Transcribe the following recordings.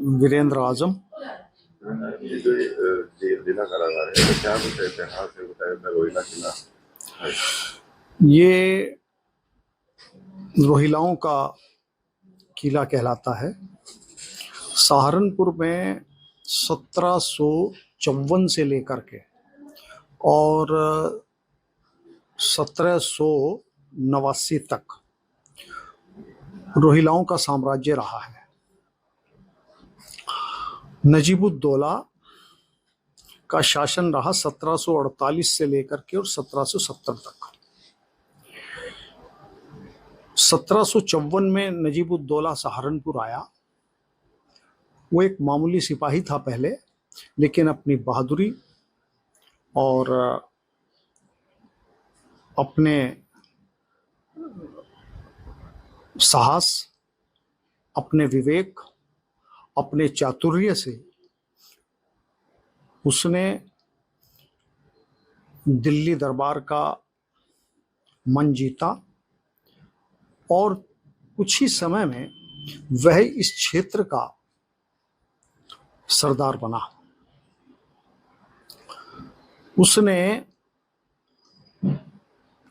वीरेंद्र आजम। ये जो जिला कारागार है तो क्या कुछ इतिहास है बताया रोहिला किला है? ये रोहिलाओं का किला कहलाता है। सहारनपुर में 1754 से लेकर के और 1789 तक रोहिलाओं का साम्राज्य रहा है। नजीबुद्दौला का शासन रहा 1748 से लेकर के और 1770 तक। 1754 में नजीबुद्दौला सहारनपुर आया। वो एक मामूली सिपाही था पहले, लेकिन अपनी बहादुरी और अपने साहस, अपने विवेक, अपने चातुर्य से उसने दिल्ली दरबार का मन जीता और कुछ ही समय में वह इस क्षेत्र का सरदार बना। उसने,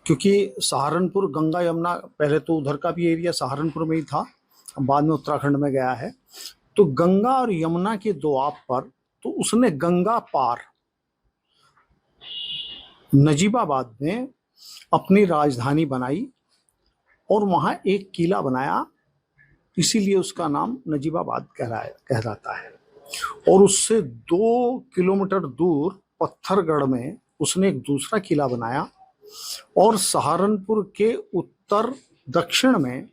क्योंकि सहारनपुर गंगा यमुना, पहले तो उधर का भी एरिया सहारनपुर में ही था, बाद में उत्तराखंड में गया है, तो गंगा और यमुना के दोआब पर तो उसने गंगा पार नजीबाबाद में अपनी राजधानी बनाई और वहां एक किला बनाया, इसीलिए उसका नाम नजीबाबाद कहलाता है। और उससे 2 किलोमीटर दूर पत्थरगढ़ में उसने एक दूसरा किला बनाया और सहारनपुर के उत्तर दक्षिण में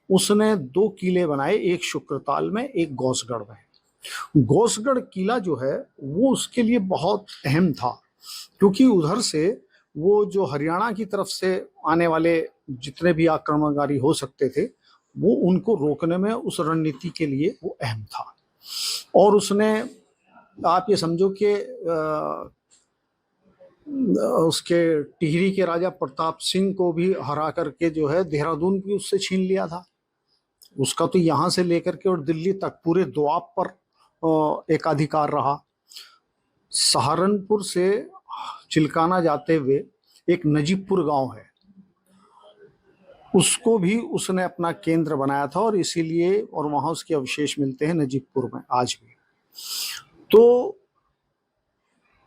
उसने 2 किले बनाए, एक शुक्रताल में, एक गौसगढ़ में। गौसगढ़ किला जो है वो उसके लिए बहुत अहम था, क्योंकि उधर से वो जो हरियाणा की तरफ से आने वाले जितने भी आक्रमणकारी हो सकते थे, वो उनको रोकने में उस रणनीति के लिए वो अहम था। और उसने, आप ये समझो कि उसके टिहरी के राजा प्रताप सिंह को भी हरा करके जो है देहरादून भी उससे छीन लिया था। उसका तो यहाँ से लेकर के और दिल्ली तक पूरे दोआब पर एकाधिकार रहा। सहारनपुर से चिल्काना जाते हुए एक नजीबपुर गांव है, उसको भी उसने अपना केंद्र बनाया था और इसीलिए, और वहां उसके अवशेष मिलते हैं नजीबपुर में आज भी। तो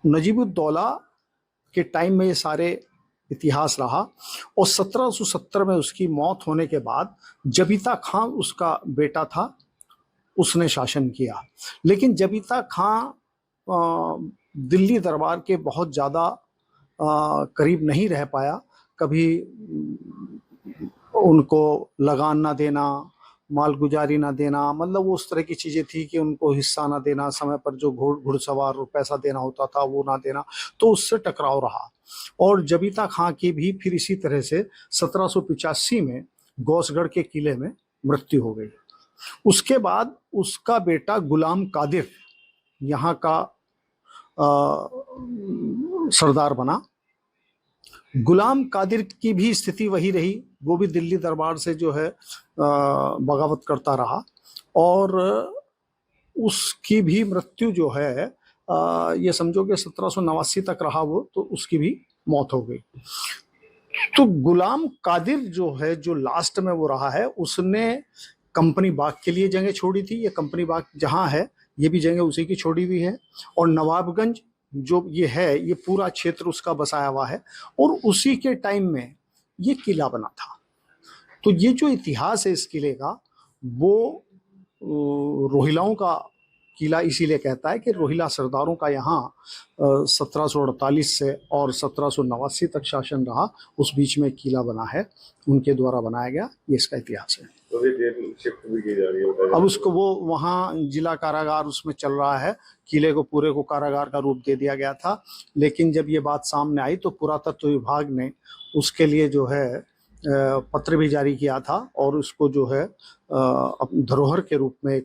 नजीबुद्दौला के टाइम में ये सारे इतिहास रहा और 1770 में उसकी मौत होने के बाद जबीता खां उसका बेटा था, उसने शासन किया। लेकिन जबीता खां दिल्ली दरबार के बहुत ज़्यादा करीब नहीं रह पाया। कभी उनको लगान ना देना, मालगुजारी ना देना, मतलब वो उस तरह की चीज़ें थी कि उनको हिस्सा ना देना, समय पर जो घुड़सवार और पैसा देना होता था वो ना देना, तो उससे टकराव रहा। और जबीता खां की भी फिर इसी तरह से 1785 में गौसगढ़ के किले में मृत्यु हो गई। उसके बाद उसका बेटा गुलाम कादिर यहाँ का सरदार बना। गुलाम कादिर की भी स्थिति वही रही, वो भी दिल्ली दरबार से जो है बगावत करता रहा और उसकी भी मृत्यु जो है ये समझो कि 1789 तक रहा वो, तो उसकी भी मौत हो गई। तो गुलाम कादिर जो है, जो लास्ट में वो रहा है, उसने कंपनी बाग के लिए जगह छोड़ी थी। ये कंपनी बाग जहाँ है, ये भी जगह उसी की छोड़ी हुई है। और नवाबगंज जो ये है, ये पूरा क्षेत्र उसका बसाया हुआ है और उसी के टाइम में ये किला बना था। तो ये जो इतिहास है इस किले का, वो रोहिलाओं का किला इसीलिए कहता है कि रोहिला सरदारों का यहाँ 1748 से और 1789 तक शासन रहा। उस बीच में किला बना है, उनके द्वारा बनाया गया, ये इसका इतिहास है। तो शिफ्ट भी की जा रही है अब उसको, वो वहाँ जिला कारागार उसमें चल रहा है। किले को पूरे को कारागार का रूप दे दिया गया था, लेकिन जब ये बात सामने आई तो पुरातत्व विभाग ने उसके लिए जो है पत्र भी जारी किया था और उसको जो है धरोहर के रूप में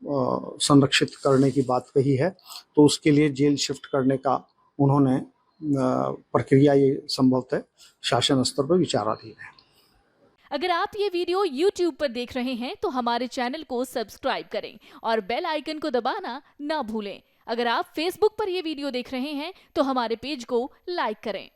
संरक्षित करने की बात कही है। तो उसके लिए जेल शिफ्ट करने का उन्होंने प्रक्रिया, ये संभवतः शासन स्तर पर विचाराधीन है। अगर आप ये वीडियो YouTube पर देख रहे हैं तो हमारे चैनल को सब्सक्राइब करें और बेल आइकन को दबाना ना भूलें। अगर आप Facebook पर ये वीडियो देख रहे हैं तो हमारे पेज को लाइक करें।